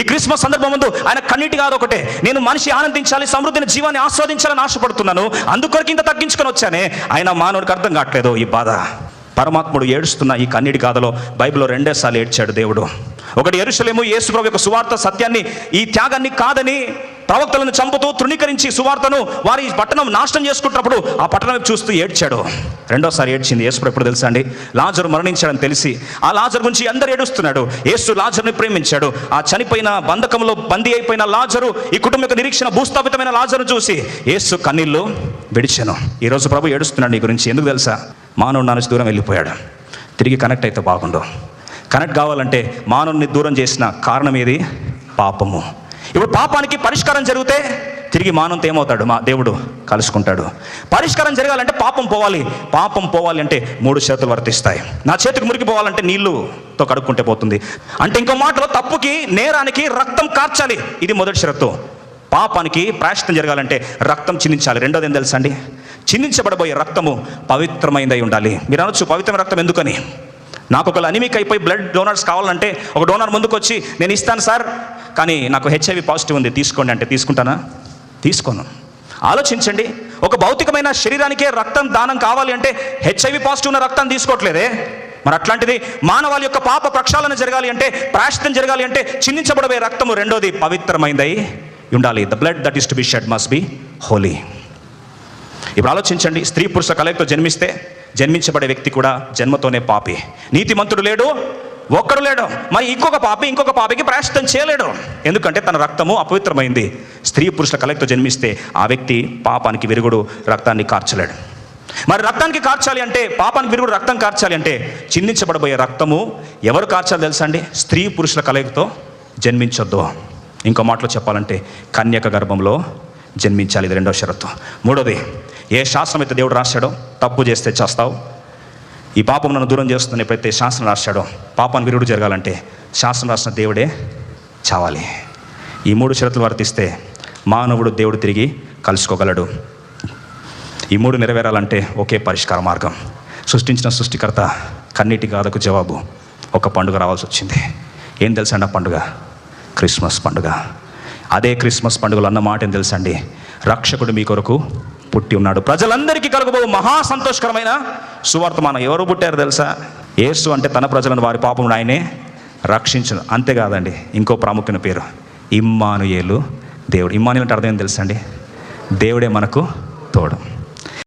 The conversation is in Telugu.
ఈ క్రిస్మస్ సందర్భం ముందు ఆయన కన్నీటి కాదు ఒకటే, నేను మనిషి ఆనందించాలి, సమృద్ధిని, జీవాన్ని ఆస్వాదించాలని ఆశపడుతున్నాను, అందుకొరకు ఇంత తగ్గించుకొని వచ్చానే. ఆయన మానవుడికి అర్థం కావట్లేదు ఈ బాధ. పరమాత్ముడు ఏడుస్తున్న ఈ కన్నీటి గాథలో బైబిల్లో 2 సార్లు ఏడ్చాడు దేవుడు. ఒకటి, యెరూషలేము యేసు ప్రభు యొక్క సువార్త సత్యాన్ని, ఈ త్యాగాన్ని కాదని ప్రవక్తలను చంపుతూ తృణీకరించి సువార్తను వారి పట్టణం నాశనం చేసుకుంటున్నప్పుడు ఆ పట్టణం చూస్తూ ఏడ్చాడు. 2వ సారి ఏడ్చింది యేసు ప్రభు ఎప్పుడు తెలుసా అండి? లాజరు మరణించాడని తెలిసి ఆ లాజరు గురించి అందరు ఏడుస్తున్నాడు. యేసు లాజరుని ప్రేమించాడు. ఆ చనిపోయిన బంధకంలో బందీ అయిపోయిన లాజరు, ఈ కుటుంబం యొక్క నిరీక్షణ భూస్థాపితమైన లాజరు చూసి యేసు కన్నీళ్ళు విడిచాను. ఈరోజు ప్రభు ఏడుస్తున్నాడు నీ గురించి. ఎందుకు తెలుసా? మానవుడు నా నుంచి దూరం వెళ్ళిపోయాడు, తిరిగి కనెక్ట్ అయితే బాగుండు. కనెక్ట్ కావాలంటే మానవుని దూరం చేసిన కారణం ఏది? పాపము. ఇప్పుడు పాపానికి పరిష్కారం జరిగితే తిరిగి మానవునితో ఏమవుతాడు? మా దేవుడు కలుసుకుంటాడు. పరిష్కారం జరగాలంటే పాపం పోవాలి. పాపం పోవాలి అంటే 3 షరతులు వర్తిస్తాయి. నా చేతికి మురికి పోవాలంటే నీళ్లుతో కడుక్కుంటే పోతుంది. అంటే ఇంకో మాటలో తప్పుకి, నేరానికి రక్తం కార్చాలి. ఇది మొదటి షరతు. పాపానికి ప్రాయశ్చిత్తం జరగాలంటే రక్తం చిందించాలి. 2వది ఏం తెలుసా అండి? చిందించబడబోయే రక్తము పవిత్రమైనదై ఉండాలి. మీరు అనొచ్చు, పవిత్రమైన రక్తం ఎందుకని? నాకు ఒకళ్ళు అనిమిక్ అయిపోయి బ్లడ్ డోనర్స్ కావాలంటే ఒక డోనర్ ముందుకు వచ్చి, నేను ఇస్తాను సార్, కానీ నాకు HIV పాజిటివ్ ఉంది, తీసుకోండి అంటే తీసుకుంటానా? తీసుకోను. ఆలోచించండి, ఒక భౌతికమైన శరీరానికే రక్తం దానం కావాలి అంటే HIV పాజిటివ్ ఉన్న రక్తం తీసుకోవట్లేదే. మరి అట్లాంటిది మానవాళి యొక్క పాప ప్రక్షాళన జరగాలి అంటే, ప్రాయశ్చిత్తం జరగాలి అంటే చిందించబడబోయే రక్తము 2వది పవిత్రమైనదై ఉండాలి. The blood that is to be shed must be Holi. ఇప్పుడు ఆలోచించండి, స్త్రీ పురుష కలయికతో జన్మిస్తే జన్మించబడే వ్యక్తి కూడా జన్మతోనే పాపి. నీతిమంతుడు లేడు, ఒక్కడు లేడు. మరి ఇంకొక పాపికి ప్రాయశ్చిత్తం చేయలేడు, ఎందుకంటే తన రక్తము అపవిత్రమైంది. స్త్రీ పురుషుల కలయికతో జన్మిస్తే ఆ వ్యక్తి పాపానికి విరుగుడు రక్తాన్ని కార్చలేడు. మరి రక్తానికి కార్చాలి అంటే, పాపానికి విరుగుడు రక్తం కార్చాలి అంటే చిందించబడబోయే రక్తము ఎవరు కార్చాలి తెలుసా అండి? స్త్రీ పురుషుల కలయికతో జన్మించొద్దు. ఇంకో మాటలో చెప్పాలంటే కన్యక గర్భంలో జన్మించాలి. ఇది 2వ షరతు. 3వది, ఏ శాస్త్రం అయితే దేవుడు రాశాడో తప్పు చేస్తే చేస్తావు, ఈ పాపం నన్ను దూరం చేస్తుందని ఎప్పుడైతే శాస్త్రం రాశాడో, పాపాన్ని విరుగుడు జరగాలంటే శాస్త్రం రాసిన దేవుడే చావాలి. ఈ 3 షరతులు వర్తిస్తే మానవుడు దేవుడు తిరిగి కలుసుకోగలడు. ఈ 3 నెరవేరాలంటే ఒకే పరిష్కార మార్గం. సృష్టించిన సృష్టికర్త కన్నీటి గాథకు జవాబు ఒక పండుగ రావాల్సి వచ్చింది. ఏం తెలుసండి ఆ పండుగ? క్రిస్మస్ పండుగ. అదే క్రిస్మస్ పండుగలో అన్న మాట ఏం తెలుసండి? రక్షకుడు మీ కొరకు పుట్టి ఉన్నాడు, ప్రజలందరికీ కలుగబో మహా సంతోషకరమైన సువార్తమానం. ఎవరు పుట్టారు తెలుసా? యేసు అంటే తన ప్రజలను వారి పాపమును ఆయనే రక్షించును. అంతేకాదండి, ఇంకో ప్రాముఖ్యమైన పేరు ఇమ్మానుయేలు, దేవుడు. ఇమ్మానుయేలు అంటే అర్థం ఏం తెలుసా అండి? దేవుడే మనకు తోడు.